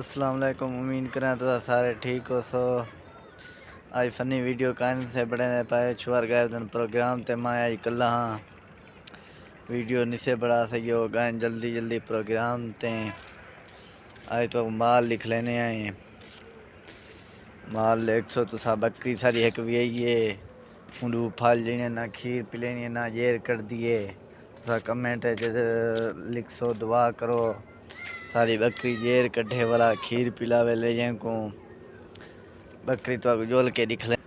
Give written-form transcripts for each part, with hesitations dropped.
अस्सलाम वालेकुम। उम्मीद करें तो सारे ठीक हो। सो आज फनी वीडियो कान से बड़े पाए छुआर गए दिन प्रोग्राम ते मैं आज कल हाँ वीडियो निसे बड़ा सही हो गए जल्दी जल्दी प्रोग्राम ते आज तो माल लिख लेने आए माल 100 तो सा बकरी सारी एक भी आई है उंडू फल लेने ना खीर पी लेनी ना जेर कर दिए तो कमेंट लिख सो दुआ करो सारी बकरी जेर कढ़े वाला खीर पिलावे ले जाए को बकरी तो जोल के दिख ले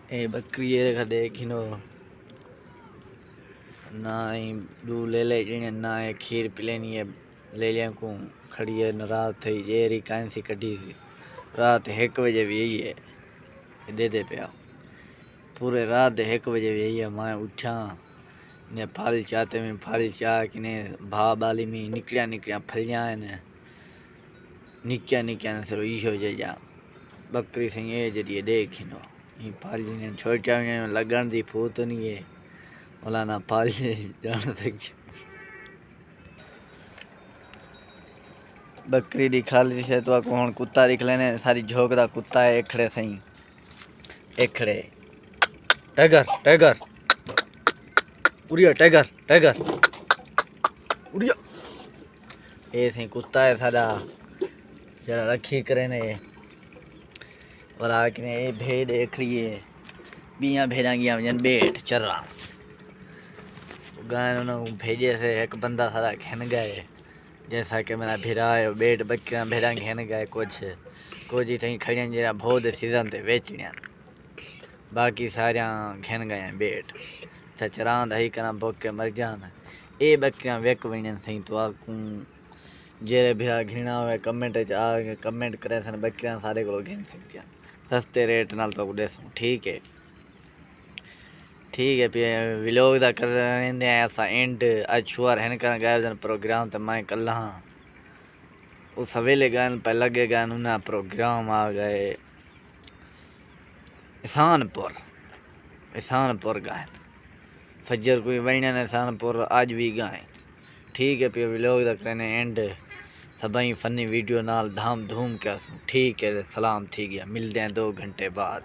ए बकरी ये खा देखिनो ना ही दू ले ले जाए ना ये खीर पिलेनी है ले जाए को खड़ी है न रात थी जेर ही कान सी कढ़ी थी रात 1 बजे भी यही है दे पे पूरे रात 1 बजे भी यही है मैं उठा ने फल चाहते में फल चाह कि ने भा बाली में निकलिया फलियाँ ने निक्या सर इहो जा बकरी से ये जरिए देखिनो ये फल ने छोटा लगन दी फूत नहीं है ओला ना फल जान तक बकरी दी खाली से तो कौन कुत्ता दिख लेने सारी झोंकदा कुत्ता है एकड़े सही एकड़े tiger tiger Odia tiger tiger Odia ये सही कुत्ता है सारा जरा रखी करे ने और आके ये भेड़ देख रही है बिया भेड़ा गया जन बेट चल रहा गाय उन्होंने भेजे से एक बंदा सारा खेन गए जैसा कि मेरा भेड़ा है बेट बकरियां भेड़ा खेन गए कुछ ही थी खड़ियां जरा बहुत सीजन ते बेचनिया बाकी सारिया खेन गए बेट चरां दही करा भुख के मर जान ये बकरियां वेक वजन सही तो आकू जेरे भेड़ा घिना हुए कमेंट आ कमेंट करे सन बकरियां सारे को घिन सकती सस्ते रेट नाल तो देसूँ ठीक है पे व्लॉग दा कर रहे ऐसा एंड आज छुआर है कर गए जन प्रोग्राम तो मैं कल हाँ वो सवेले गए पे लगे गए उन्हें प्रोग्राम आ गए ईसानपुर गए फजर कोई वजन ईसानपुर आज भी गए ठीक है पे व्लॉग दा करने एंड सभी फनी वीडियो नाल धाम धूम क्या ठीक है सलाम ठीक है मिलते हैं 2 घंटे बाद।